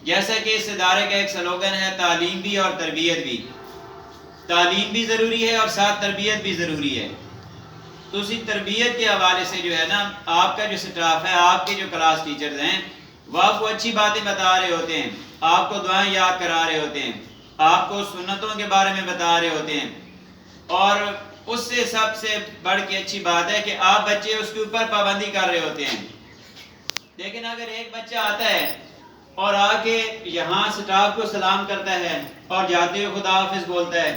جیسا کہ اس ادارے کا ایک سلوگن ہے تعلیم بھی اور تربیت بھی. تعلیم بھی ضروری ہے اور ساتھ تربیت بھی ضروری ہے. تو اسی تربیت کے حوالے سے جو ہے نا آپ کا جو سٹاف ہے, آپ کے جو کلاس ٹیچرز ہیں, وہ آپ کو اچھی باتیں بتا رہے ہوتے ہیں, آپ کو دعائیں یاد کرا رہے ہوتے ہیں, آپ کو سنتوں کے بارے میں بتا رہے ہوتے ہیں, اور اس سے سب سے بڑھ کے اچھی بات ہے کہ آپ بچے اس کے اوپر پابندی کر رہے ہوتے ہیں. لیکن اگر ایک بچہ آتا ہے اور آ کے یہاں سٹاف کو سلام کرتا ہے اور جاتے ہوئے خدا حافظ بولتا ہے,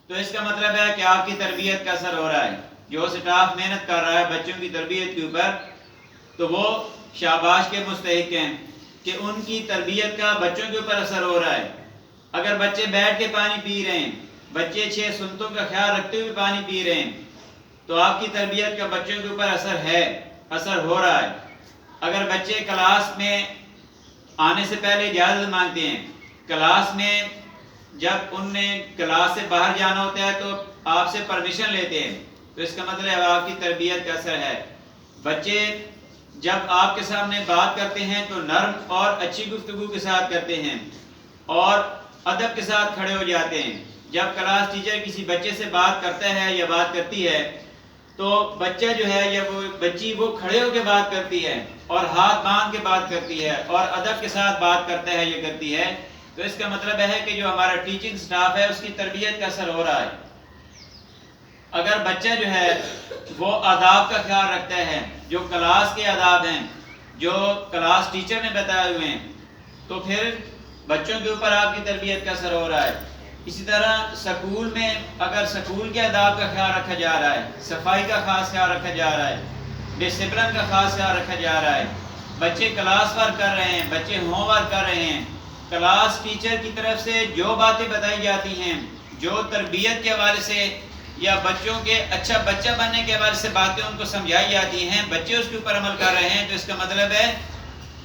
تو اس کا مطلب ہے کہ آپ کی تربیت کا اثر ہو رہا ہے. جو سٹاف محنت کر رہا ہے بچوں کی تربیت کے اوپر, تو وہ شاباش کے مستحق ہیں کہ ان کی تربیت کا بچوں کے اوپر اثر ہو رہا ہے. اگر بچے بیٹھ کے پانی پی رہے ہیں, بچے 6 سنتوں کا خیال رکھتے ہوئے پانی پی رہے ہیں, تو آپ کی تربیت کا بچوں کے اوپر اثر ہے, اثر ہو رہا ہے. اگر بچے کلاس میں آنے سے پہلے اجازت مانگتے ہیں, کلاس میں جب ان نے کلاس سے باہر جانا ہوتا ہے تو آپ سے پرمیشن لیتے ہیں, تو اس کا مطلب آپ کی تربیت کا اثر ہے. بچے جب آپ کے سامنے بات کرتے ہیں تو نرم اور اچھی گفتگو کے ساتھ کرتے ہیں اور ادب کے ساتھ کھڑے ہو جاتے ہیں. جب کلاس ٹیچر کسی بچے سے بات کرتا ہے یا بات کرتی ہے تو بچہ جو ہے یا وہ بچی وہ کھڑے ہو کے بات کرتی ہے اور ہاتھ باندھ کے بات کرتی ہے اور ادب کے ساتھ بات کرتا ہے یا کرتی ہے. تو اس کا مطلب ہے کہ جو ہمارا ٹیچنگ سٹاف ہے اس کی تربیت کا اثر ہو رہا ہے. اگر بچہ جو ہے وہ آداب کا خیال رکھتا ہے, جو کلاس کے آداب ہیں, جو کلاس ٹیچر نے بتائے ہوئے ہیں, تو پھر بچوں کے اوپر آپ کی تربیت کا اثر ہو رہا ہے. اسی طرح سکول میں اگر سکول کے آداب کا خیال رکھا جا رہا ہے, صفائی کا خاص خیال رکھا جا رہا ہے, ڈسپلن کا خاص خیال رکھا جا رہا ہے, بچے کلاس ورک کر رہے ہیں, بچے ہوم ورک کر رہے ہیں, کلاس ٹیچر کی طرف سے جو باتیں بتائی جاتی ہیں, جو تربیت کے حوالے سے یا بچوں کے اچھا بچہ بننے کے حوالے سے باتیں ان کو سمجھائی جاتی ہیں, بچے اس کے اوپر عمل کر رہے ہیں, تو اس کا مطلب ہے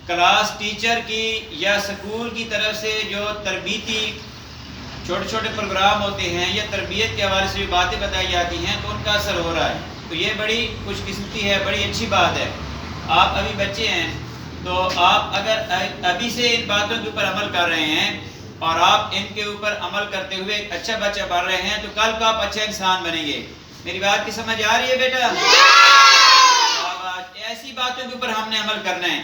کلاس ٹیچر کی یا سکول کی طرف سے جو تربیتی چھوٹے چھوٹے پروگرام ہوتے ہیں یا تربیت کے حوالے سے جو باتیں بتائی جاتی ہیں تو ان کا اثر ہو رہا ہے. تو یہ بڑی خوش قسمتی ہے, بڑی اچھی بات ہے. آپ ابھی بچے ہیں تو آپ اگر ابھی سے ان باتوں کے اوپر عمل کر رہے ہیں اور آپ ان کے اوپر عمل کرتے ہوئے ایک اچھا بچہ بن رہے ہیں, تو کل کو آپ اچھا انسان بنیں گے. میری بات کی سمجھ آ رہی ہے بیٹا؟ ایسی باتوں کے اوپر ہم نے عمل کرنا ہے.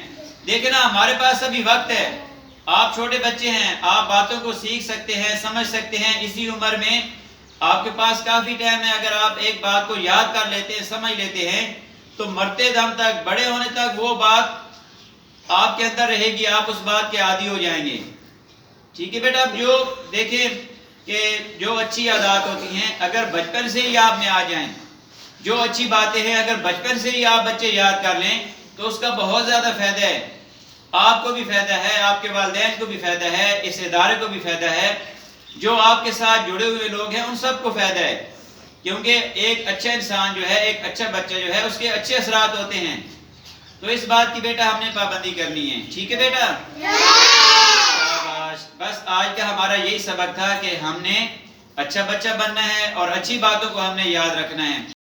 دیکھیں نا ہمارے پاس ابھی وقت ہے, آپ چھوٹے بچے ہیں, آپ باتوں کو سیکھ سکتے ہیں, سمجھ سکتے ہیں. اسی عمر میں آپ کے پاس کافی ٹائم ہے. اگر آپ ایک بات کو یاد کر لیتے ہیں, سمجھ لیتے ہیں, تو مرتے دم تک, بڑے ہونے تک وہ بات آپ کے اندر رہے گی, آپ اس بات کے عادی ہو جائیں گے. ٹھیک ہے بیٹا؟ اب جو دیکھیں کہ جو اچھی عادات ہوتی ہیں اگر بچپن سے ہی آپ میں آ جائیں, جو اچھی باتیں ہیں اگر بچپن سے ہی آپ بچے یاد کر لیں تو اس کا بہت زیادہ فائدہ ہے. آپ کو بھی فائدہ ہے, آپ کے والدین کو بھی فائدہ ہے, اس ادارے کو بھی فائدہ ہے, جو آپ کے ساتھ جڑے ہوئے لوگ ہیں ان سب کو فائدہ ہے. کیونکہ ایک اچھا انسان جو ہے, ایک اچھا بچہ جو ہے, اس کے اچھے اثرات ہوتے ہیں. تو اس بات کی بیٹا ہم نے پابندی کرنی ہے. ٹھیک ہے بیٹا؟ بس آج کا ہمارا یہی سبق تھا کہ ہم نے اچھا بچہ بننا ہے اور اچھی باتوں کو ہم نے یاد رکھنا ہے.